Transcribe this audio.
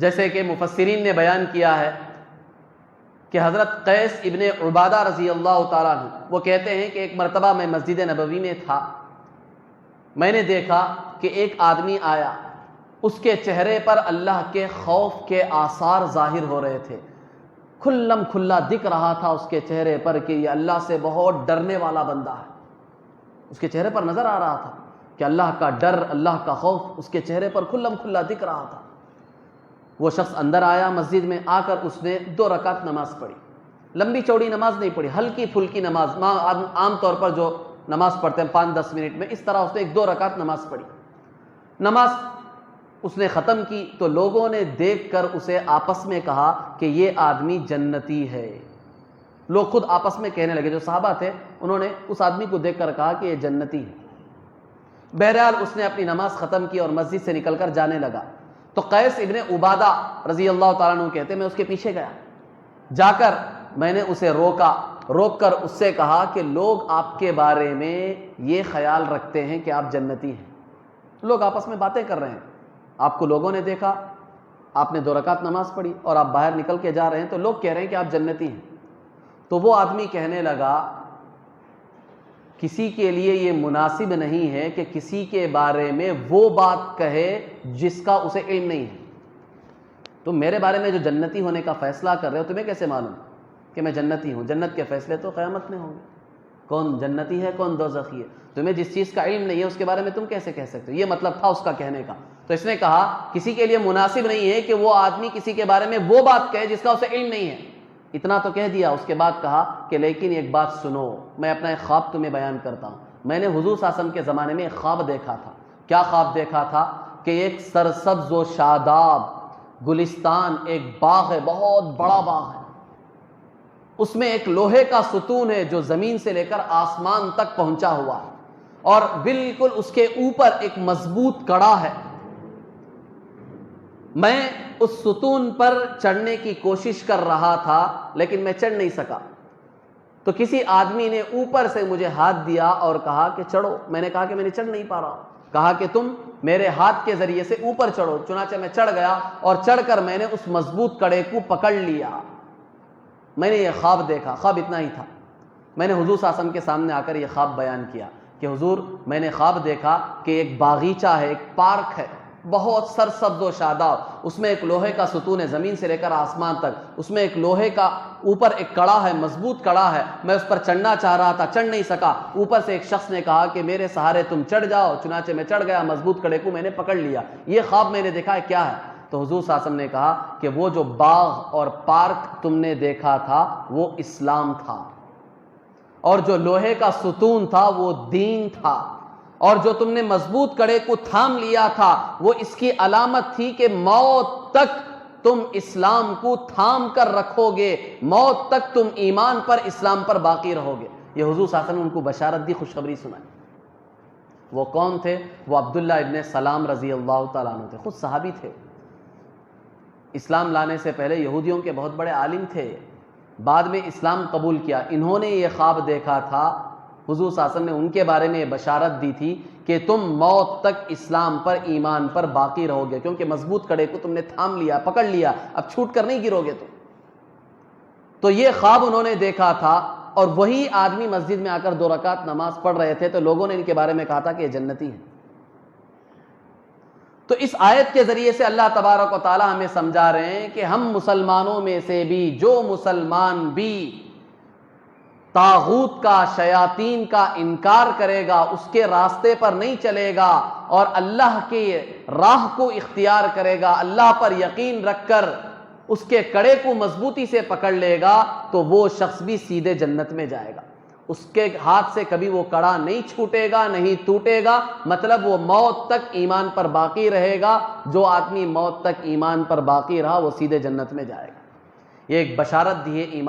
جیسے کہ مفسرین نے بیان کیا ہے کہ حضرت قیس ابن عبادہ رضی اللہ تعالیٰ عنہ وہ کہتے ہیں کہ ایک مرتبہ میں مسجد نبوی میں تھا، میں نے دیکھا کہ ایک آدمی آیا، اس کے چہرے پر اللہ کے خوف کے آثار ظاہر ہو رہے تھے، کھلم کھلا دکھ رہا تھا اس کے چہرے پر کہ یہ اللہ سے بہت ڈرنے والا بندہ ہے۔ اس کے چہرے پر نظر آ رہا تھا کہ اللہ کا ڈر، اللہ کا خوف اس کے چہرے پر کھلم کھلا دکھ رہا تھا۔ وہ شخص اندر آیا مسجد میں، آ کر اس نے 2 رکعت نماز پڑھی، لمبی چوڑی نماز نہیں پڑھی، ہلکی پھلکی نماز، عام طور پر جو نماز پڑھتے ہیں 5-10 منٹ میں، اس طرح اس نے 1-2 رکعت نماز پڑھی۔ نماز اس نے ختم کی تو لوگوں نے دیکھ کر اسے آپس میں کہا کہ یہ آدمی جنتی ہے۔ لوگ خود آپس میں کہنے لگے، جو صحابہ تھے انہوں نے اس آدمی کو دیکھ کر کہا کہ یہ جنتی ہے۔ بہرحال اس نے اپنی نماز ختم کی اور مسجد سے نکل کر جانے لگا تو قیس ابن عبادہ رضی اللہ تعالیٰ عنہ کہتے میں اس کے پیچھے گیا، جا کر میں نے اسے روک کر اس سے کہا کہ لوگ آپ کے بارے میں یہ خیال رکھتے ہیں کہ آپ جنتی ہیں، لوگ آپس میں باتیں کر رہے ہیں، آپ کو لوگوں نے دیکھا، آپ نے 2 رکعت نماز پڑھی اور آپ باہر نکل کے جا رہے ہیں تو لوگ کہہ رہے ہیں کہ آپ جنتی ہیں۔ تو وہ آدمی کہنے لگا کسی کے لیے یہ مناسب نہیں ہے کہ کسی کے بارے میں وہ بات کہے جس کا اسے علم نہیں ہے۔ تم میرے بارے میں جو جنتی ہونے کا فیصلہ کر رہے ہو، تمہیں کیسے معلوم کہ میں جنتی ہوں؟ جنت کے فیصلے تو قیامت میں ہوں گے، کون جنتی ہے کون دوزخی ہے، تمہیں جس چیز کا علم نہیں ہے اس کے بارے میں تم کیسے کہہ سکتے ہو؟ یہ مطلب تھا اس کا کہنے کا۔ تو اس نے کہا کسی کے لیے مناسب نہیں ہے کہ وہ آدمی کسی کے بارے میں وہ بات کہے جس کا اسے علم نہیں ہے۔ اتنا تو کہہ دیا، اس کے بعد کہا کہ لیکن ایک بات سنو، میں اپنا ایک خواب تمہیں بیان کرتا ہوں۔ میں نے حضور صلی اللہ علیہ وسلم کے زمانے میں ایک خواب دیکھا تھا۔ کیا خواب دیکھا تھا؟ کہ ایک سرسبز و شاداب گلستان، ایک باغ ہے، بہت بڑا باغ ہے، اس میں ایک لوہے کا ستون ہے جو زمین سے لے کر آسمان تک پہنچا ہوا ہے، اور بالکل اس کے اوپر ایک مضبوط کڑا ہے۔ میں اس ستون پر چڑھنے کی کوشش کر رہا تھا لیکن میں چڑھ نہیں سکا، تو کسی آدمی نے اوپر سے مجھے ہاتھ دیا اور کہا کہ چڑھو۔ میں نے کہا کہ میں نے چڑھ نہیں پا رہا، کہا کہ تم میرے ہاتھ کے ذریعے سے اوپر چڑھو۔ چنانچہ میں چڑھ گیا اور چڑھ کر میں نے اس مضبوط کڑے کو پکڑ لیا۔ میں نے یہ خواب دیکھا، خواب اتنا ہی تھا۔ میں نے حضور صلی اللہ علیہ وسلم کے سامنے آ کر یہ خواب بیان کیا کہ حضور میں نے خواب دیکھا کہ ایک باغیچہ ہے، ایک پارک ہے، بہت سرسبز و شاداب، اس میں ایک لوہے کا ستون ہے زمین سے لے کر آسمان تک، اس میں ایک لوہے کا اوپر ایک کڑا ہے، مضبوط کڑا ہے، میں اس پر چڑھنا چاہ رہا تھا، چڑھ نہیں سکا۔ اوپر سے ایک شخص نے کہا کہ میرے سہارے تم چڑھ جاؤ، چنانچہ میں چڑھ گیا، مضبوط کڑے کو میں نے پکڑ لیا۔ یہ خواب میں نے دیکھا ہے، کیا ہے؟ تو حضور صلی اللہ علیہ وسلم نے کہا کہ وہ جو باغ اور پارک تم نے دیکھا تھا وہ اسلام تھا، اور جو لوہے کا ستون تھا وہ دین تھا، اور جو تم نے مضبوط کڑے کو تھام لیا تھا وہ اس کی علامت تھی کہ موت تک تم اسلام کو تھام کر رکھو گے، موت تک تم ایمان پر، اسلام پر باقی رہو گے۔ یہ حضور صلی اللہ علیہ وسلم نے ان کو بشارت دی، خوشخبری سنائی۔ وہ کون تھے؟ وہ عبداللہ ابن سلام رضی اللہ تعالیٰ عنہ تھے، خود صحابی تھے، اسلام لانے سے پہلے یہودیوں کے بہت بڑے عالم تھے، بعد میں اسلام قبول کیا۔ انہوں نے یہ خواب دیکھا تھا، حضور صلی اللہ علیہ وسلم نے ان کے بارے میں بشارت دی تھی کہ تم موت تک اسلام پر، ایمان پر باقی رہو گے، کیونکہ مضبوط کڑے کو تم نے تھام لیا، پکڑ لیا، اب چھوٹ کر نہیں گرو گے تم۔ تو یہ خواب انہوں نے دیکھا تھا، اور وہی آدمی مسجد میں آ کر 2 رکعت نماز پڑھ رہے تھے تو لوگوں نے ان کے بارے میں کہا تھا کہ یہ جنتی ہیں۔ تو اس آیت کے ذریعے سے اللہ تبارک و تعالی ہمیں سمجھا رہے ہیں کہ ہم مسلمانوں میں سے بھی جو مسلمان بھی طاغوت کا، شیاطین کا انکار کرے گا، اس کے راستے پر نہیں چلے گا اور اللہ کی راہ کو اختیار کرے گا، اللہ پر یقین رکھ کر اس کے کڑے کو مضبوطی سے پکڑ لے گا، تو وہ شخص بھی سیدھے جنت میں جائے گا۔ اس کے ہاتھ سے کبھی وہ کڑا نہیں چھوٹے گا، نہیں ٹوٹے گا، مطلب وہ موت تک ایمان پر باقی رہے گا۔ جو آدمی موت تک ایمان پر باقی رہا وہ سیدھے جنت میں جائے گا۔ یہ ایک بشارت دی ہے ایمان